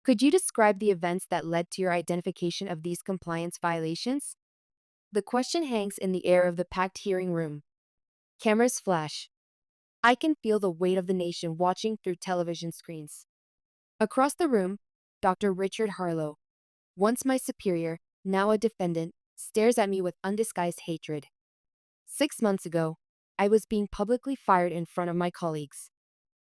Could you describe the events that led to your identification of these compliance violations? The question hangs in the air of the packed hearing room. Cameras flash. I can feel the weight of the nation watching through television screens. Across the room, Dr. Richard Harlow, once my superior, now a defendant, stares at me with undisguised hatred. 6 months ago, I was being publicly fired in front of my colleagues.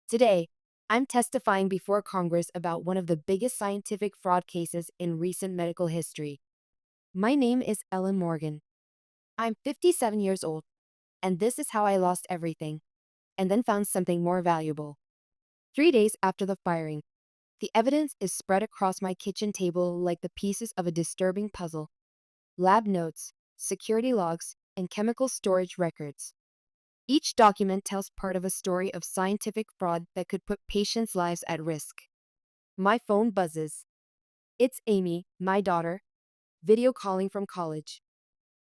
Today, I'm testifying before Congress about one of the biggest scientific fraud cases in recent medical history. My name is Ellen Morgan. I'm 57 years old, and this is how I lost everything, and then found something more valuable. 3 days after the firing, the evidence is spread across my kitchen table like the pieces of a disturbing puzzle. Lab notes, security logs, and chemical storage records. Each document tells part of a story of scientific fraud that could put patients' lives at risk. My phone buzzes. It's Amy, my daughter, video calling from college.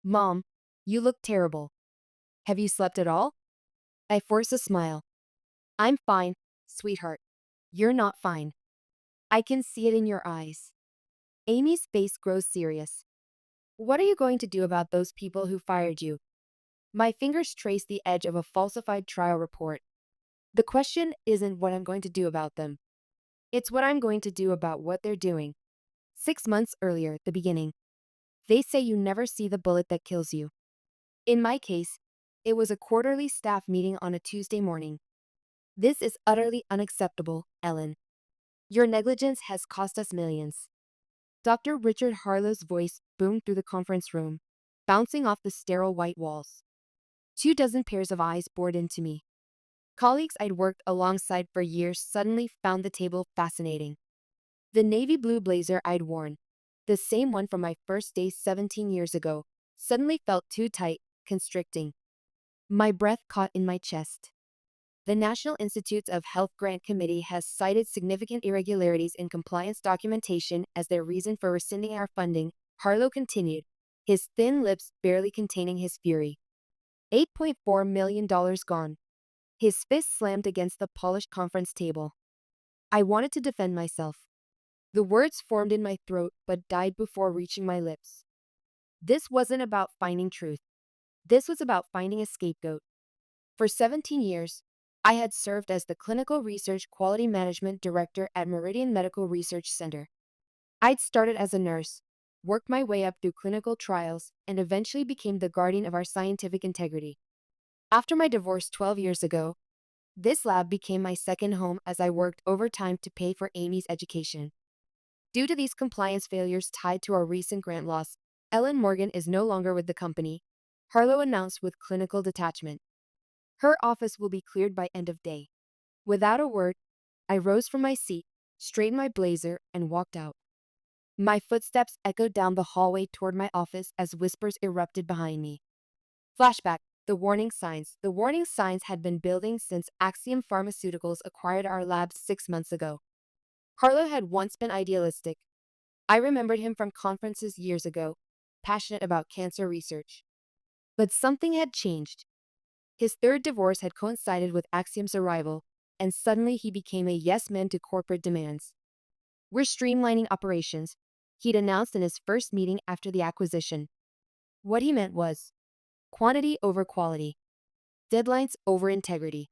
Mom, you look terrible. Have you slept at all? I force a smile. I'm fine, sweetheart. You're not fine. I can see it in your eyes. Amy's face grows serious. What are you going to do about those people who fired you? My fingers trace the edge of a falsified trial report. The question isn't what I'm going to do about them. It's what I'm going to do about what they're doing. 6 months earlier, the beginning. They say you never see the bullet that kills you. In my case, it was a quarterly staff meeting on a Tuesday morning. This is utterly unacceptable, Ellen. Your negligence has cost us millions. Dr. Richard Harlow's voice boomed through the conference room, bouncing off the sterile white walls. 24 pairs of eyes bored into me. Colleagues I'd worked alongside for years suddenly found the table fascinating. The navy blue blazer I'd worn, the same one from my first day 17 years ago, suddenly felt too tight, constricting. My breath caught in my chest. The National Institutes of Health Grant Committee has cited significant irregularities in compliance documentation as their reason for rescinding our funding, Harlow continued, his thin lips barely containing his fury. $8.4 million gone. His fist slammed against the polished conference table. I wanted to defend myself. The words formed in my throat but died before reaching my lips. This wasn't about finding truth. This was about finding a scapegoat. For 17 years, I had served as the Clinical Research Quality Management Director at Meridian Medical Research Center. I'd started as a nurse, worked my way up through clinical trials, and eventually became the guardian of our scientific integrity. After my divorce 12 years ago, this lab became my second home as I worked overtime to pay for Amy's education. Due to these compliance failures tied to our recent grant loss, Ellen Morgan is no longer with the company, Harlow announced with clinical detachment. Her office will be cleared by end of day. Without a word, I rose from my seat, straightened my blazer, and walked out. My footsteps echoed down the hallway toward my office as whispers erupted behind me. Flashback, the warning signs. The warning signs had been building since Axiom Pharmaceuticals acquired our labs 6 months ago. Harlow had once been idealistic. I remembered him from conferences years ago, passionate about cancer research. But something had changed. His third divorce had coincided with Axiom's arrival, and suddenly he became a yes man to corporate demands. We're streamlining operations, he'd announced in his first meeting after the acquisition. What he meant was quantity over quality, deadlines over integrity,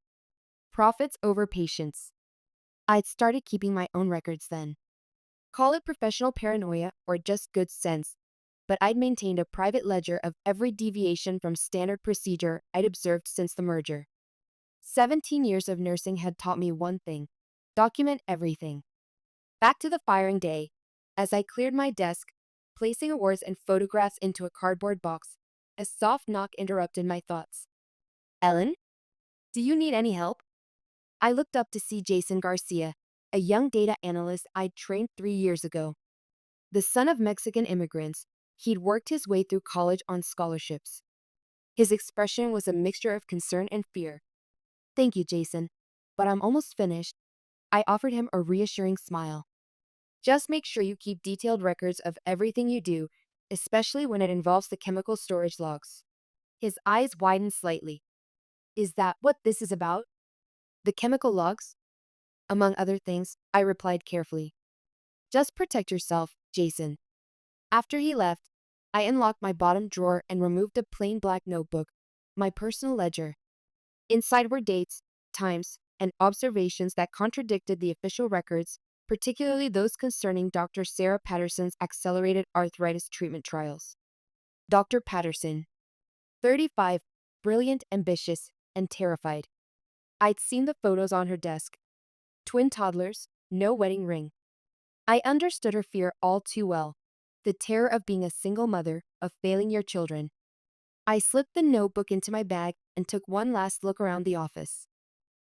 profits over patience. I'd started keeping my own records then. Call it professional paranoia or just good sense, but I'd maintained a private ledger of every deviation from standard procedure I'd observed since the merger. 17 years of nursing had taught me one thing: document everything. Back to the firing day. As I cleared my desk, placing awards and photographs into a cardboard box, a soft knock interrupted my thoughts. Ellen? Do you need any help? I looked up to see Jason Garcia, a young data analyst I'd trained 3 years ago. The son of Mexican immigrants, he'd worked his way through college on scholarships. His expression was a mixture of concern and fear. Thank you, Jason, but I'm almost finished. I offered him a reassuring smile. Just make sure you keep detailed records of everything you do, especially when it involves the chemical storage logs. His eyes widened slightly. Is that what this is about? The chemical logs? Among other things, I replied carefully. Just protect yourself, Jason. After he left, I unlocked my bottom drawer and removed a plain black notebook, my personal ledger. Inside were dates, times, and observations that contradicted the official records, particularly those concerning Dr. Sarah Patterson's accelerated arthritis treatment trials. Dr. Patterson, 35, brilliant, ambitious, and terrified. I'd seen the photos on her desk. Twin toddlers, no wedding ring. I understood her fear all too well. The terror of being a single mother, of failing your children. I slipped the notebook into my bag and took one last look around the office.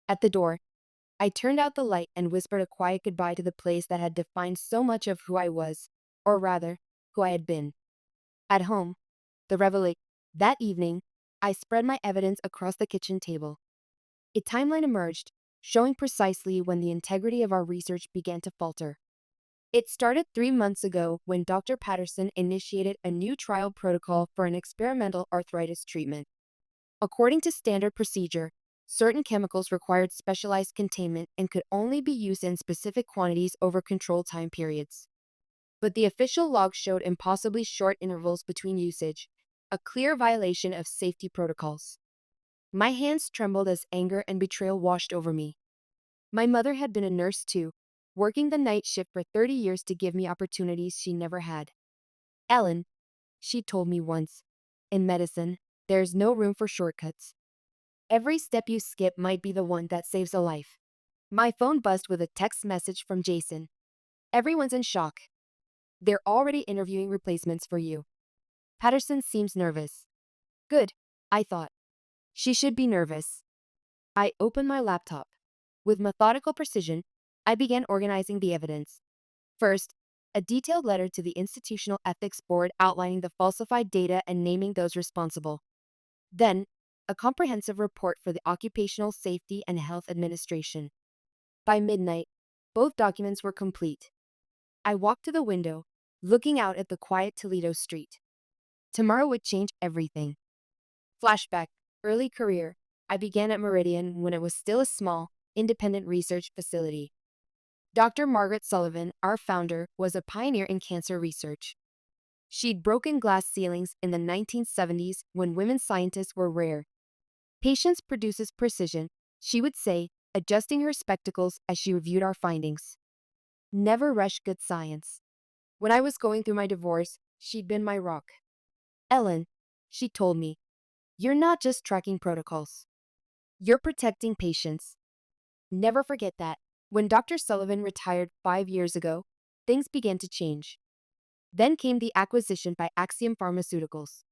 At the door, I turned out the light and whispered a quiet goodbye to the place that had defined so much of who I was, or rather, who I had been. At home, the revelation. That evening, I spread my evidence across the kitchen table. A timeline emerged, showing precisely when the integrity of our research began to falter. It started 3 months ago when Dr. Patterson initiated a new trial protocol for an experimental arthritis treatment. According to standard procedure, certain chemicals required specialized containment and could only be used in specific quantities over controlled time periods. But the official log showed impossibly short intervals between usage, a clear violation of safety protocols. My hands trembled as anger and betrayal washed over me. My mother had been a nurse too, working the night shift for 30 years to give me opportunities she never had. Ellen, she told me once, in medicine, there's no room for shortcuts. Every step you skip might be the one that saves a life. My phone buzzed with a text message from Jason. Everyone's in shock. They're already interviewing replacements for you. Patterson seems nervous. Good, I thought. She should be nervous. I opened my laptop. With methodical precision, I began organizing the evidence. First, a detailed letter to the Institutional Ethics Board outlining the falsified data and naming those responsible. Then, a comprehensive report for the Occupational Safety and Health Administration. By midnight, both documents were complete. I walked to the window, looking out at the quiet Toledo street. Tomorrow would change everything. Flashback, early career. I began at Meridian when it was still a small, independent research facility. Dr. Margaret Sullivan, our founder, was a pioneer in cancer research. She'd broken glass ceilings in the 1970s when women scientists were rare. Patience produces precision, she would say, adjusting her spectacles as she reviewed our findings. Never rush good science. When I was going through my divorce, she'd been my rock. Ellen, she told me, you're not just tracking protocols. You're protecting patients. Never forget that. When Dr. Sullivan retired 5 years ago, things began to change. Then came the acquisition by Axiom Pharmaceuticals.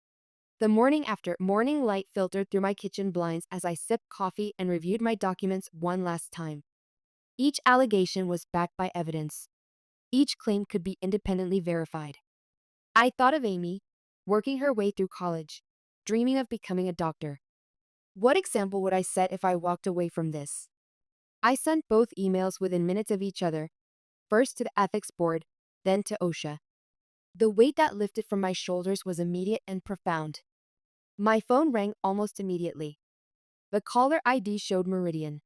The morning after, morning light filtered through my kitchen blinds as I sipped coffee and reviewed my documents one last time. Each allegation was backed by evidence. Each claim could be independently verified. I thought of Amy, working her way through college, dreaming of becoming a doctor. What example would I set if I walked away from this? I sent both emails within minutes of each other, first to the ethics board, then to OSHA. The weight that lifted from my shoulders was immediate and profound. My phone rang almost immediately. The caller ID showed Meridian.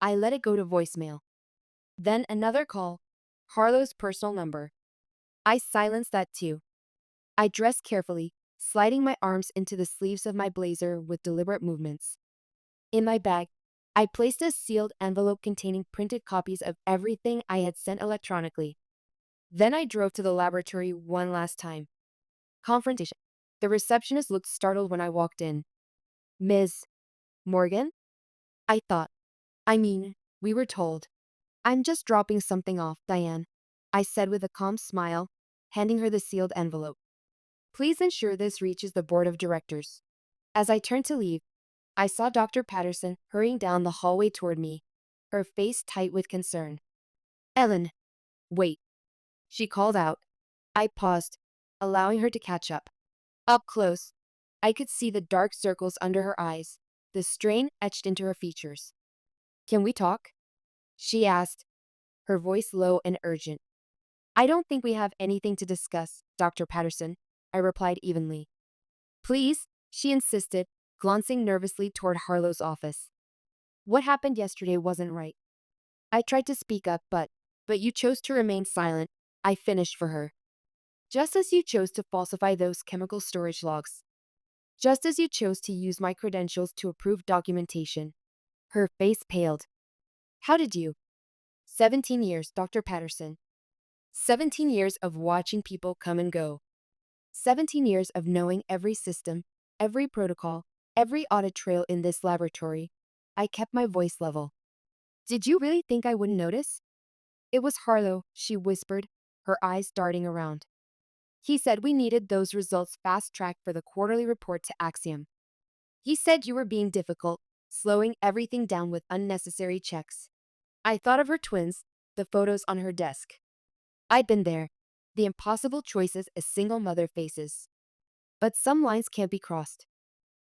I let it go to voicemail. Then another call, Harlow's personal number. I silenced that too. I dressed carefully, sliding my arms into the sleeves of my blazer with deliberate movements. In my bag, I placed a sealed envelope containing printed copies of everything I had sent electronically. Then I drove to the laboratory one last time. Confrontation. The receptionist looked startled when I walked in. Ms. Morgan? I thought. We were told. I'm just dropping something off, Diane, I said with a calm smile, handing her the sealed envelope. Please ensure this reaches the board of directors. As I turned to leave, I saw Dr. Patterson hurrying down the hallway toward me, her face tight with concern. Ellen, wait, she called out. I paused, allowing her to catch up. Up close, I could see the dark circles under her eyes, the strain etched into her features. Can we talk? She asked, her voice low and urgent. I don't think we have anything to discuss, Dr. Patterson, I replied evenly. Please, she insisted, glancing nervously toward Harlow's office. What happened yesterday wasn't right. I tried to speak up, but you chose to remain silent, I finished for her. Just as you chose to falsify those chemical storage logs. Just as you chose to use my credentials to approve documentation. Her face paled. How did you? 17 years, Dr. Patterson. 17 years of watching people come and go. 17 years of knowing every system, every protocol, every audit trail in this laboratory. I kept my voice level. Did you really think I wouldn't notice? It was Harlow, she whispered, her eyes darting around. He said we needed those results fast-tracked for the quarterly report to Axiom. He said you were being difficult, slowing everything down with unnecessary checks. I thought of her twins, the photos on her desk. I'd been there, the impossible choices a single mother faces. But some lines can't be crossed.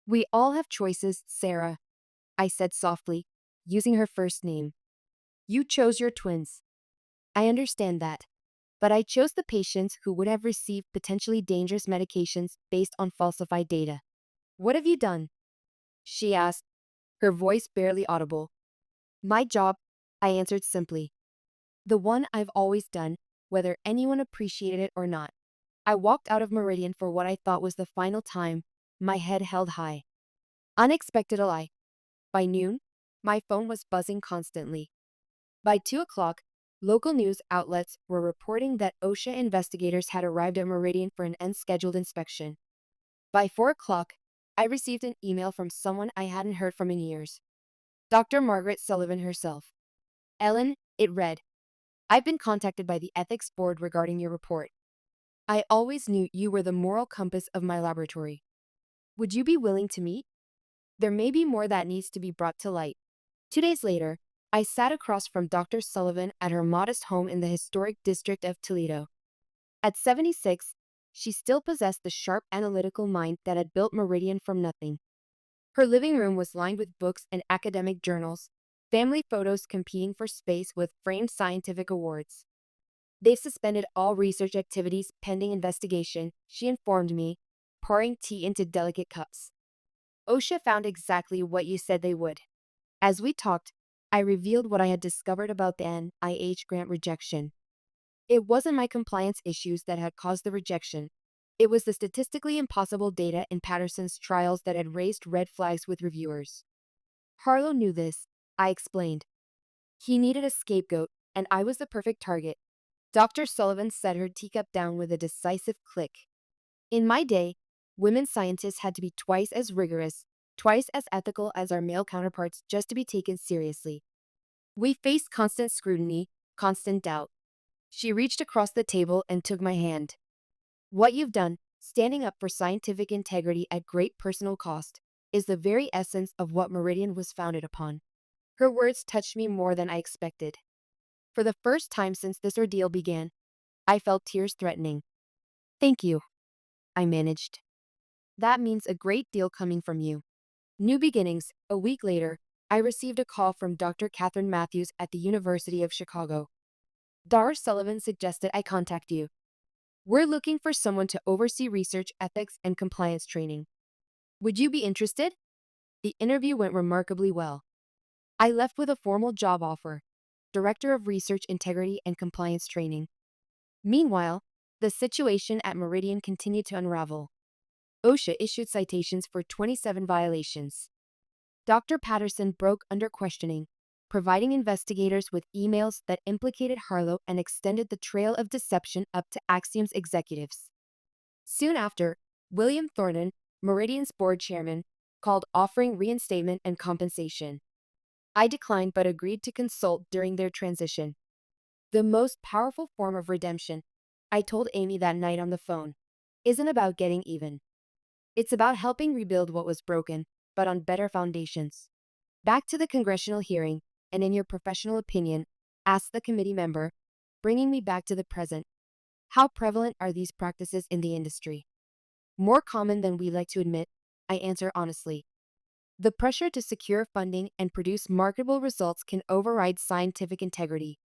We all have choices, Sarah, I said softly, using her first name. You chose your twins. I understand that. But I chose the patients who would have received potentially dangerous medications based on falsified data. What have you done? She asked, her voice barely audible. My job, I answered simply. The one I've always done, whether anyone appreciated it or not. I walked out of Meridian for what I thought was the final time, my head held high. Unexpected ally. By noon, my phone was buzzing constantly. By 2 o'clock, local news outlets were reporting that OSHA investigators had arrived at Meridian for an unscheduled inspection. By 4 o'clock, I received an email from someone I hadn't heard from in years. Dr. Margaret Sullivan herself. Ellen, it read, I've been contacted by the ethics board regarding your report. I always knew you were the moral compass of my laboratory. Would you be willing to meet? There may be more that needs to be brought to light. 2 days later, I sat across from Dr. Sullivan at her modest home in the historic district of Toledo. At 76, she still possessed the sharp analytical mind that had built Meridian from nothing. Her living room was lined with books and academic journals, family photos competing for space with framed scientific awards. They've suspended all research activities pending investigation, she informed me, pouring tea into delicate cups. OSHA found exactly what you said they would. As we talked, I revealed what I had discovered about the NIH grant rejection. It wasn't my compliance issues that had caused the rejection. It was the statistically impossible data in Patterson's trials that had raised red flags with reviewers. Harlow knew this, I explained. He needed a scapegoat, and I was the perfect target. Dr. Sullivan set her teacup down with a decisive click. In my day, women scientists had to be twice as rigorous, twice as ethical as our male counterparts just to be taken seriously. We faced constant scrutiny, constant doubt. She reached across the table and took my hand. What you've done, standing up for scientific integrity at great personal cost, is the very essence of what Meridian was founded upon. Her words touched me more than I expected. For the first time since this ordeal began, I felt tears threatening. Thank you, I managed. That means a great deal coming from you. New beginnings. A week later, I received a call from Dr. Catherine Matthews at the University of Chicago. Dr. Sullivan suggested I contact you. We're looking for someone to oversee research ethics and compliance training. Would you be interested? The interview went remarkably well. I left with a formal job offer, Director of Research Integrity and Compliance Training. Meanwhile, the situation at Meridian continued to unravel. OSHA issued citations for 27 violations. Dr. Patterson broke under questioning, providing investigators with emails that implicated Harlow and extended the trail of deception up to Axiom's executives. Soon after, William Thornton, Meridian's board chairman, called offering reinstatement and compensation. I declined but agreed to consult during their transition. The most powerful form of redemption, I told Amy that night on the phone, isn't about getting even. It's about helping rebuild what was broken, but on better foundations. Back to the congressional hearing, and in your professional opinion, asked the committee member, bringing me back to the present. How prevalent are these practices in the industry? More common than we like to admit, I answer honestly. The pressure to secure funding and produce marketable results can override scientific integrity.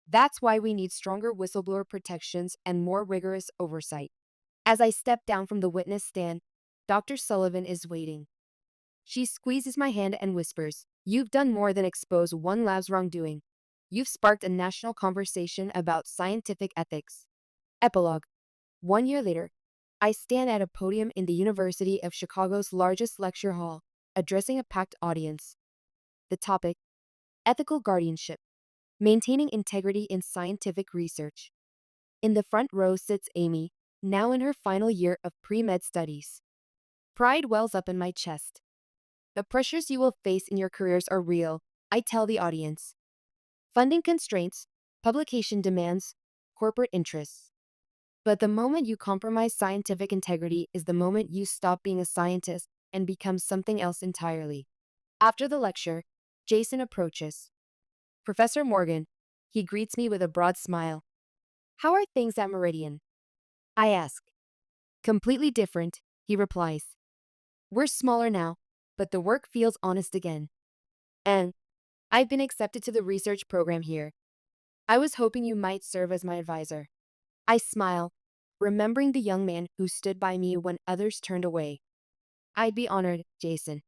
That's why we need stronger whistleblower protections and more rigorous oversight. As I step down from the witness stand, Dr. Sullivan is waiting. She squeezes my hand and whispers, "You've done more than expose one lab's wrongdoing. You've sparked a national conversation about scientific ethics. Epilogue. 1 year later, I stand at a podium in the University of Chicago's largest lecture hall, addressing a packed audience. The topic: ethical guardianship, maintaining integrity in scientific research. In the front row sits Amy, now in her final year of pre-med studies. Pride wells up in my chest. The pressures you will face in your careers are real, I tell the audience. Funding constraints, publication demands, corporate interests. But the moment you compromise scientific integrity is the moment you stop being a scientist and become something else entirely. After the lecture, Jason approaches. Professor Morgan. He greets me with a broad smile. How are things at Meridian? I ask. Completely different, he replies. We're smaller now, but the work feels honest again. And I've been accepted to the research program here. I was hoping you might serve as my advisor. I smile, remembering the young man who stood by me when others turned away. I'd be honored, Jason.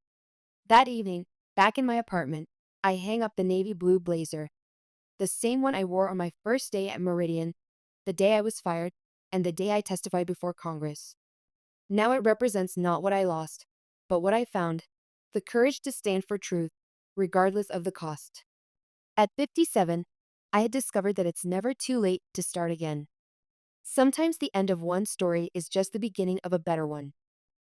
That evening, back in my apartment, I hang up the navy blue blazer, the same one I wore on my first day at Meridian, the day I was fired, and the day I testified before Congress. Now it represents not what I lost, but what I found: the courage to stand for truth, regardless of the cost. At 57, I had discovered that it's never too late to start again. Sometimes the end of one story is just the beginning of a better one.